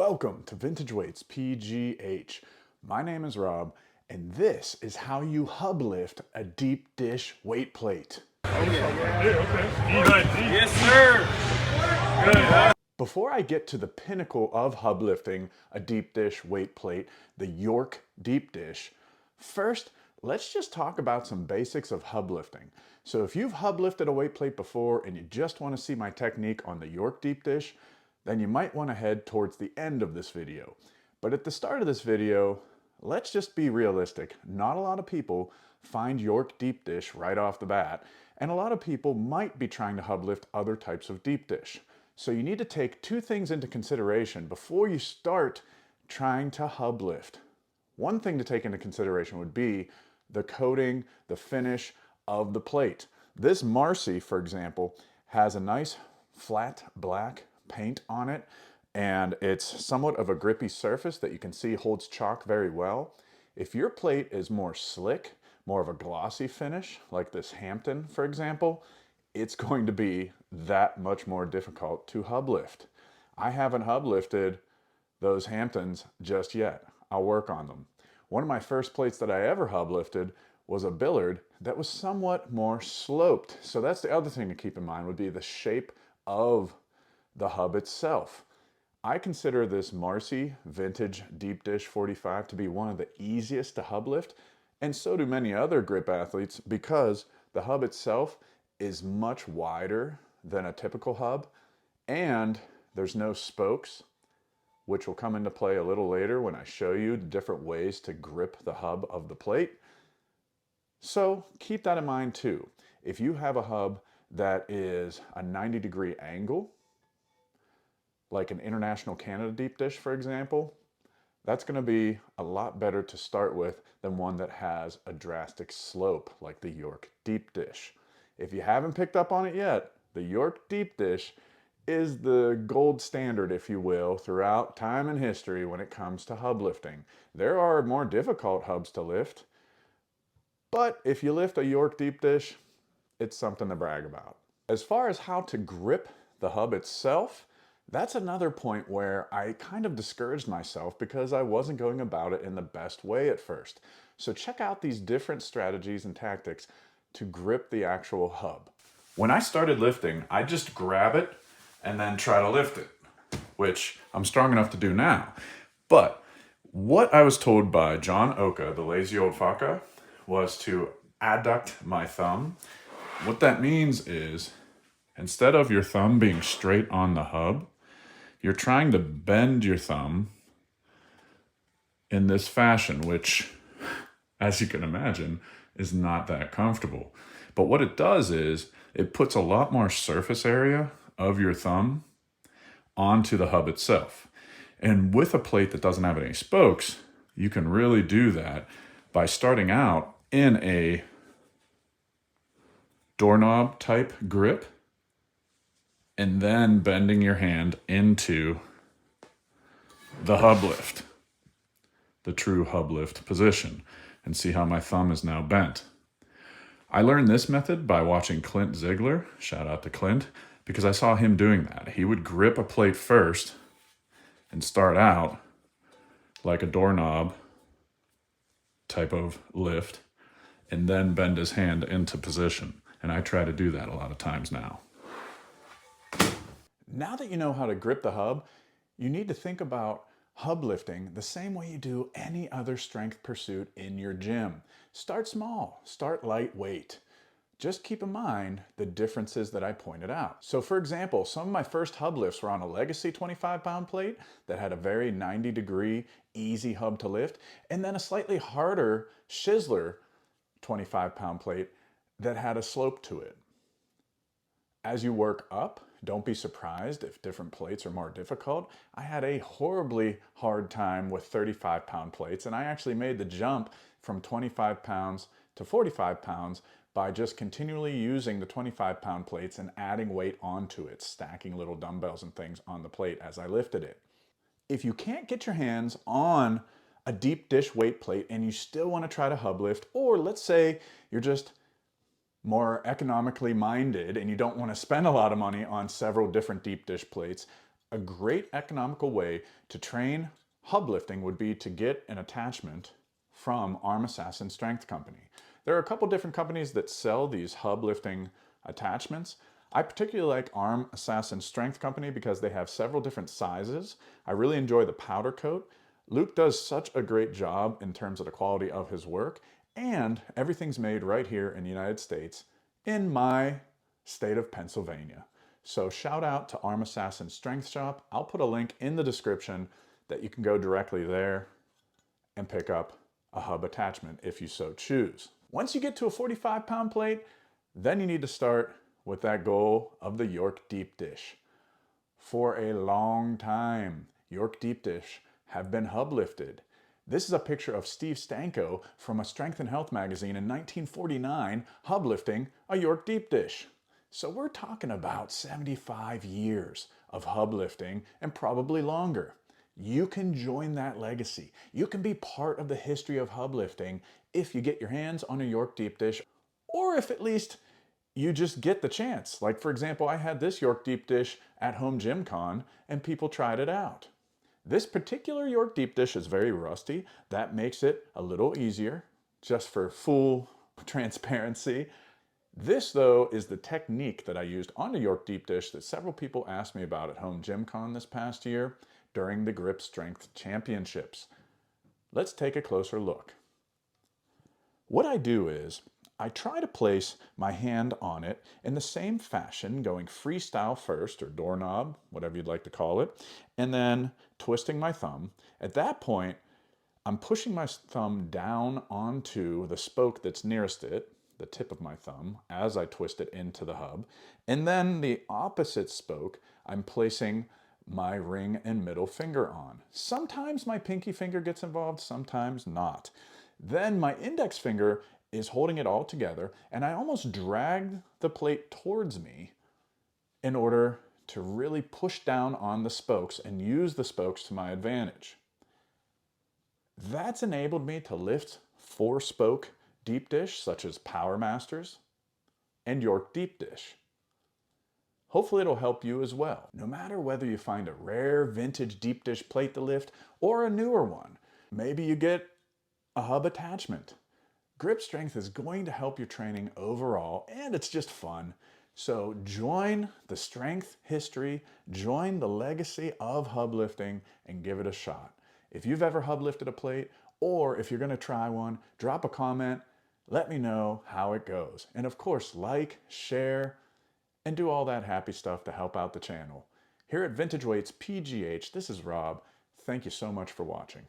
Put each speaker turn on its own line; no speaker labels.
Welcome to VintageWeightsPGH. My name is Rob, and this is how you hub lift a deep dish weight plate.
Yes, sir. Good.
Before I get to the pinnacle of hub lifting a deep dish weight plate, the York deep dish, first, let's just talk about some basics of hub lifting. So if you've hub lifted a weight plate before and you just want to see my technique on the York deep dish, then you might want to head towards the end of this video. But at the start of this video, let's just be realistic. Not a lot of people find York deep dish right off the bat, and a lot of people might be trying to hub lift other types of deep dish. So you need to take two things into consideration before you start trying to hub lift. One thing to take into consideration would be the coating, the finish of the plate. This Marcy, for example, has a nice flat black paint on it, and it's somewhat of a grippy surface that you can see holds chalk very well. If your plate is more slick, more of a glossy finish, like this Hampton, for example, it's going to be that much more difficult to hub lift. I haven't hub lifted those Hamptons just yet. I'll work on them. One of my first plates that I ever hub lifted was a Billard that was somewhat more sloped. So that's the other thing to keep in mind, would be the shape of the hub itself. I consider this Marcy Vintage Deep Dish 45 to be one of the easiest to hub lift, and so do many other grip athletes, because the hub itself is much wider than a typical hub, and there's no spokes, which will come into play a little later when I show you the different ways to grip the hub of the plate. So keep that in mind too. If you have a hub that is a 90-degree angle, like an International Canada deep dish, for example, that's going to be a lot better to start with than one that has a drastic slope like the York deep dish. If you haven't picked up on it yet, the York deep dish is the gold standard, if you will, throughout time and history when it comes to hub lifting. There are more difficult hubs to lift, but if you lift a York deep dish, it's something to brag about. As far as how to grip the hub itself, that's another point where I kind of discouraged myself because I wasn't going about it in the best way at first. So check out these different strategies and tactics to grip the actual hub. When I started lifting, I just grab it and then try to lift it, which I'm strong enough to do now. But what I was told by John Oka, the lazy old fucker, was to adduct my thumb. What that means is, instead of your thumb being straight on the hub, you're trying to bend your thumb in this fashion, which, as you can imagine, is not that comfortable. But what it does is it puts a lot more surface area of your thumb onto the hub itself. And with a plate that doesn't have any spokes, you can really do that by starting out in a doorknob type grip and then bending your hand into the hub lift, the true hub lift position, and see how my thumb is now bent. I learned this method by watching Clint Ziegler, shout out to Clint, because I saw him doing that. He would grip a plate first and start out like a doorknob type of lift, and then bend his hand into position. And I try to do that a lot of times now. Now that you know how to grip the hub, you need to think about hub lifting the same way you do any other strength pursuit in your gym. Start small, start lightweight. Just keep in mind the differences that I pointed out. So for example, some of my first hub lifts were on a Legacy 25-pound plate that had a very 90-degree easy hub to lift, and then a slightly harder Shizzler 25-pound plate that had a slope to it. As you work up, don't be surprised if different plates are more difficult. I had a horribly hard time with 35-pound plates, and I actually made the jump from 25 pounds to 45 pounds by just continually using the 25-pound plates and adding weight onto it, stacking little dumbbells and things on the plate as I lifted it. If you can't get your hands on a deep dish weight plate and you still want to try to hub lift, or let's say you're just more economically minded and you don't want to spend a lot of money on several different deep dish plates, A great economical way to train hub lifting would be to get an attachment from Arm Assassin Strength Company. There are a couple different companies that sell these hub lifting attachments. I particularly like Arm Assassin Strength Company because they have several different sizes. I really enjoy the powder coat. Luke does such a great job in terms of the quality of his work, and everything's made right here in the United States in my state of Pennsylvania. So shout out to Arm Assassin Strength Shop. I'll put a link in the description that you can go directly there and pick up a hub attachment if you so choose. Once you get to a 45-pound plate, then you need to start with that goal of the York deep dish. For a long time, York deep dish have been hub lifted. This is a picture of Steve Stanko from a Strength and Health magazine in 1949 hub lifting a York deep dish. So we're talking about 75 years of hub lifting and probably longer. You can join that legacy. You can be part of the history of hub lifting if you get your hands on a York deep dish, or if at least you just get the chance. Like for example, I had this York deep dish at home gym con and people tried it out. This particular York deep dish is very rusty. That makes it a little easier, just for full transparency. This though is the technique that I used on the York deep dish that several people asked me about at home gym con this past year during the Grip Strength Championships. Let's take a closer look. What I do is I try to place my hand on it in the same fashion, going freestyle first, or doorknob, whatever you'd like to call it, and then twisting my thumb. At that point, I'm pushing my thumb down onto the spoke that's nearest it, the tip of my thumb, as I twist it into the hub. And then the opposite spoke, I'm placing my ring and middle finger on. Sometimes my pinky finger gets involved, sometimes not. Then my index finger is holding it all together, and I almost drag the plate towards me in order to really push down on the spokes and use the spokes to my advantage. That's enabled me to lift 4-spoke deep dish, such as Power Masters and York deep dish. Hopefully it'll help you as well. No matter whether you find a rare vintage deep dish plate to lift or a newer one, maybe you get a hub attachment. Grip strength is going to help your training overall, and it's just fun. So join the strength history, join the legacy of hub lifting, and give it a shot. If you've ever hub lifted a plate, or if you're going to try one, drop a comment, let me know how it goes. And of course, like, share, and do all that happy stuff to help out the channel. Here at VintageWeightsPGH, this is Rob. Thank you so much for watching.